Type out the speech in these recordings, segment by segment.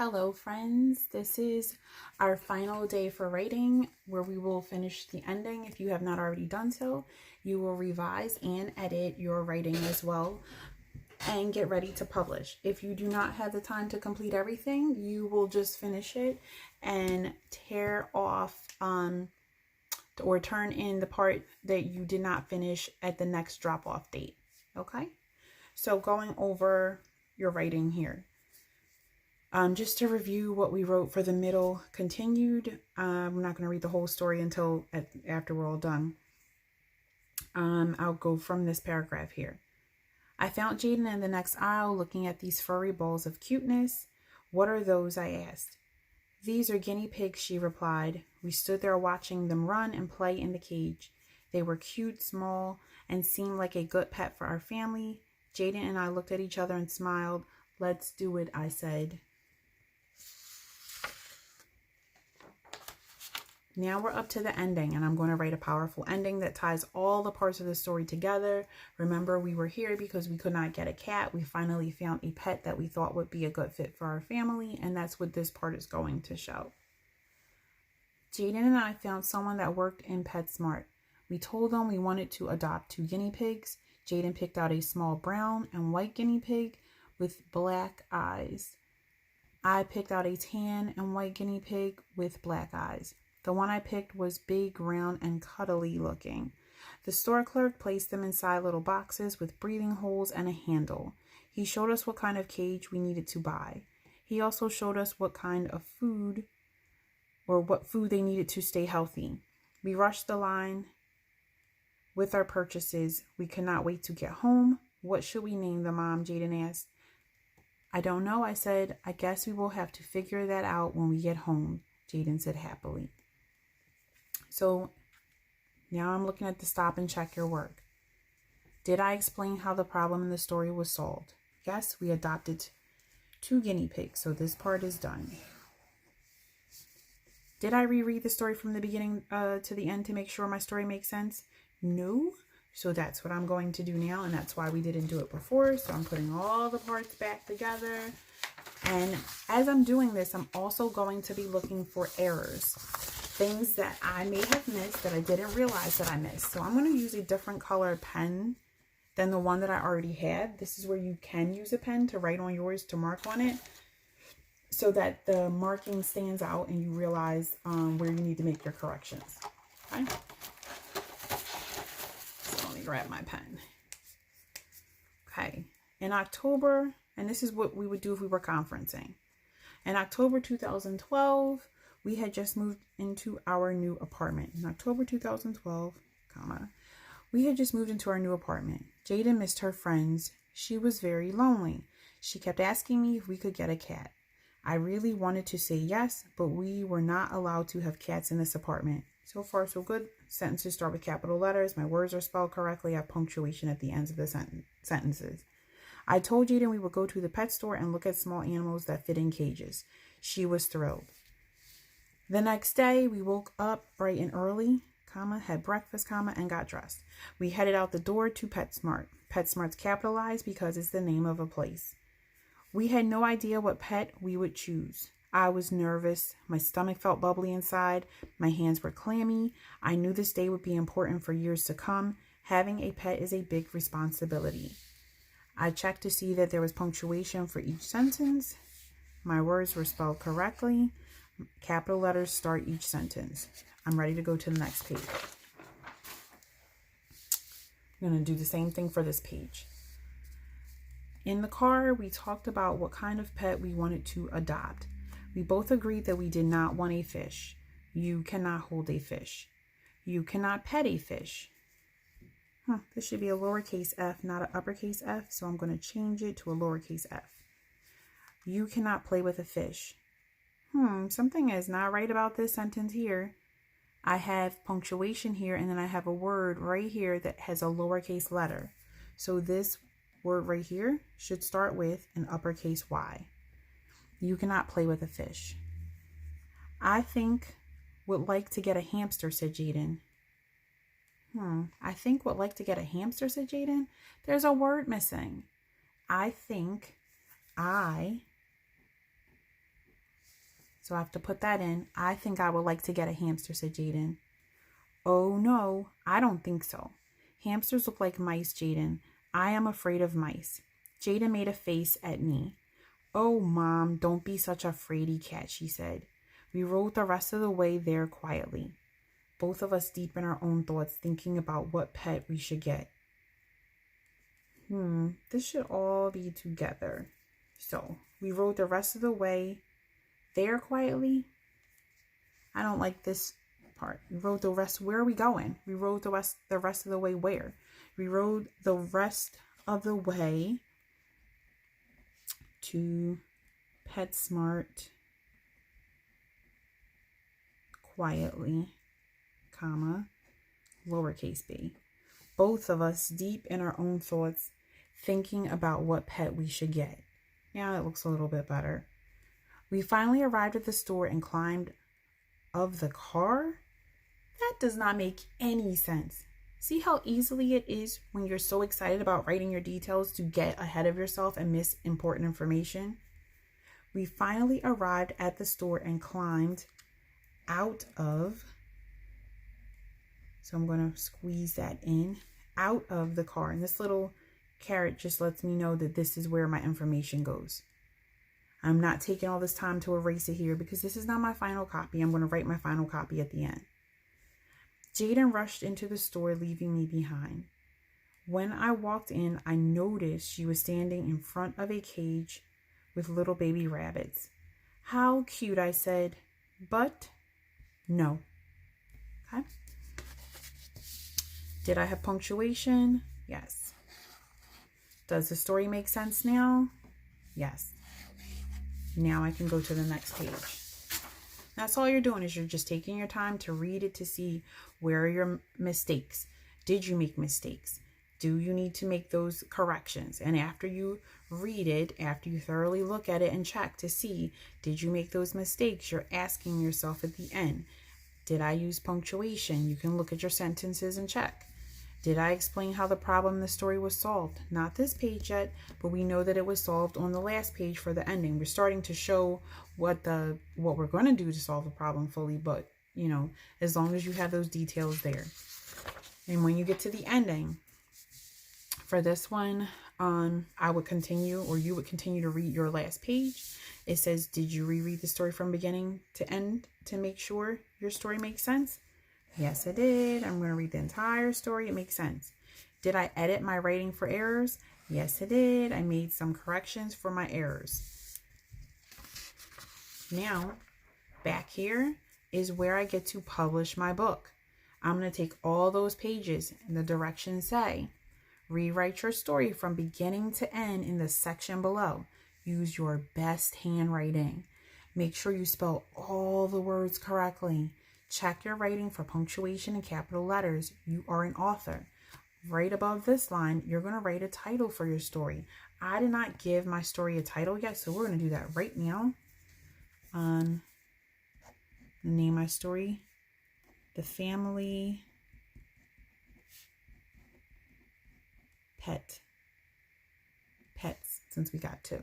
Hello friends, this is our final day for writing where we will finish the ending. If you have not already done so, you will revise and edit your writing as well and get ready to publish. If you do not have the time to complete everything, you will just finish it and tear off or turn in the part that you did not finish at the next drop off date. Okay, so going over your writing here. Just to review what we wrote for the middle continued. I'm not going to read the whole story until after we're all done. I'll go from this paragraph here. I found Jaden in the next aisle looking at these furry balls of cuteness. What are those? I asked. These are guinea pigs, she replied. We stood there watching them run and play in the cage. They were cute, small, and seemed like a good pet for our family. Jaden and I looked at each other and smiled. Let's do it, I said. Now we're up to the ending, and I'm going to write a powerful ending that ties all the parts of the story together. Remember, we were here because we could not get a cat. We finally found a pet that we thought would be a good fit for our family, and that's what this part is going to show. Jaden and I found someone that worked in PetSmart. We told them we wanted to adopt 2 guinea pigs. Jaden picked out a small brown and white guinea pig with black eyes. I picked out a tan and white guinea pig with black eyes. The one I picked was big, round, and cuddly looking. The store clerk placed them inside little boxes with breathing holes and a handle. He showed us what kind of cage we needed to buy. He also showed us what kind of food or what food they needed to stay healthy. We rushed the line with our purchases. We could not wait to get home. What should we name them, Mom? Jaden asked. I don't know, I said. I guess we will have to figure that out when we get home, Jaden said happily. So now I'm looking at the stop and check your work. Did I explain how the problem in the story was solved? Yes, we adopted 2 guinea pigs, so this part is done. Did I reread the story from the beginning to the end to make sure my story makes sense? No. So that's what I'm going to do now, and that's why we didn't do it before. So I'm putting all the parts back together. And as I'm doing this, I'm also going to be looking for errors. Things that I may have missed that I didn't realize that I missed. So I'm going to use a different color pen than the one that I already had. This is where you can use a pen to write on yours to mark on it so that the marking stands out and you realize where you need to make your corrections. Okay. So let me grab my pen. Okay. In October, and this is what we would do if we were conferencing. In October 2012, we had just moved into our new apartment. In October 2012, we had just moved into our new apartment. Jaden missed her friends. She was very lonely. She kept asking me if we could get a cat. I really wanted to say yes, but we were not allowed to have cats in this apartment. So far, so good. Sentences start with capital letters. My words are spelled correctly. I have punctuation at the ends of the sentences. I told Jaden we would go to the pet store and look at small animals that fit in cages. She was thrilled. The next day, we woke up bright and early, had breakfast, and got dressed. We headed out the door to PetSmart. PetSmart's capitalized because it's the name of a place. We had no idea what pet we would choose. I was nervous. My stomach felt bubbly inside. My hands were clammy. I knew this day would be important for years to come. Having a pet is a big responsibility. I checked to see that there was punctuation for each sentence. My words were spelled correctly. Capital letters start each sentence. I'm ready to go to the next page. I'm going to do the same thing for this page. In the car, we talked about what kind of pet we wanted to adopt. We both agreed that we did not want a fish. You cannot hold a fish. You cannot pet a fish. This should be a lowercase f, not an uppercase F, so I'm going to change it to a lowercase f. You cannot play with a fish. Something is not right about this sentence here. I have punctuation here, and then I have a word right here that has a lowercase letter. So this word right here should start with an uppercase Y. You cannot play with a fish. I think would like to get a hamster, said Jaden. I think would like to get a hamster, said Jaden. There's a word missing. I think I So I have to put that in. I think I would like to get a hamster, said Jaden. Oh no, I don't think so. Hamsters look like mice, Jaden. I am afraid of mice. Jaden made a face at me. Oh, Mom, don't be such a fraidy cat, she said. We rode the rest of the way there quietly, both of us deep in our own thoughts, thinking about what pet we should get. This should all be together. So, we rode the rest of the way there quietly. I don't like this part. We rode the rest. Where are we going? We rode the rest of the way where? We rode the rest of the way to PetSmart quietly, comma, lowercase b. Both of us deep in our own thoughts, thinking about what pet we should get. Yeah, it looks a little bit better. We finally arrived at the store and climbed of the car? That does not make any sense. See how easily it is when you're so excited about writing your details to get ahead of yourself and miss important information? We finally arrived at the store and climbed out of, so I'm going to squeeze that in, out of the car. And this little caret just lets me know that this is where my information goes. I'm not taking all this time to erase it here because this is not my final copy. I'm going to write my final copy at the end. Jaden rushed into the store, leaving me behind. When I walked in, I noticed she was standing in front of a cage with little baby rabbits. How cute, I said, but no. Okay. Did I have punctuation? Yes. Does the story make sense now? Yes. Now I can go to the next page. That's all you're doing is you're just taking your time to read it to see where are your mistakes. Did you make mistakes? Do you need to make those corrections? And after you read it, after you thoroughly look at it and check to see, did you make those mistakes? You're asking yourself at the end, did I use punctuation? You can look at your sentences and check. Did I explain how the problem in the story was solved? Not this page yet, but we know that it was solved on the last page for the ending. We're starting to show what we're going to do to solve the problem fully, but you know, as long as you have those details there. And when you get to the ending, for this one, I would continue, or you would continue to read your last page. It says, did you reread the story from beginning to end to make sure your story makes sense? Yes, I did. I'm going to read the entire story. It makes sense. Did I edit my writing for errors? Yes, I did. I made some corrections for my errors. Now, back here is where I get to publish my book. I'm going to take all those pages and the directions say, rewrite your story from beginning to end in the section below. Use your best handwriting. Make sure you spell all the words correctly. Check your writing for punctuation and capital letters. You are an author. Right above this line, you're going to write a title for your story. I did not give my story a title yet, so we're going to do that right now. Name my story, The Family Pets, since we got two.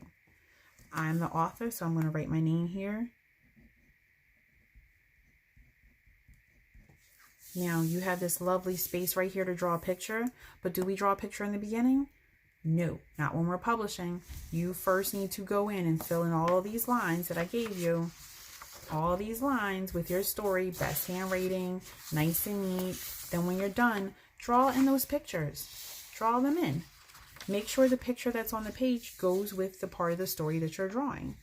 I'm the author, so I'm going to write my name here. Now, you have this lovely space right here to draw a picture, but do we draw a picture in the beginning? No, not when we're publishing. You first need to go in and fill in all these lines that I gave you. All these lines with your story, best handwriting, nice and neat. Then when you're done, draw in those pictures. Draw them in. Make sure the picture that's on the page goes with the part of the story that you're drawing.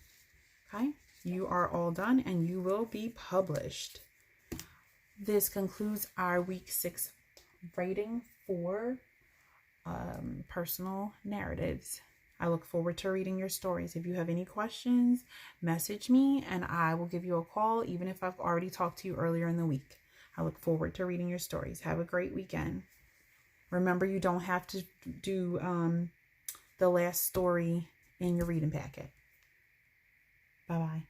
Okay? You are all done and you will be published. This concludes our week 6 writing for personal narratives. I look forward to reading your stories. If you have any questions, message me and I will give you a call, even if I've already talked to you earlier in the week. I look forward to reading your stories. Have a great weekend. Remember, you don't have to do the last story in your reading packet. Bye-bye.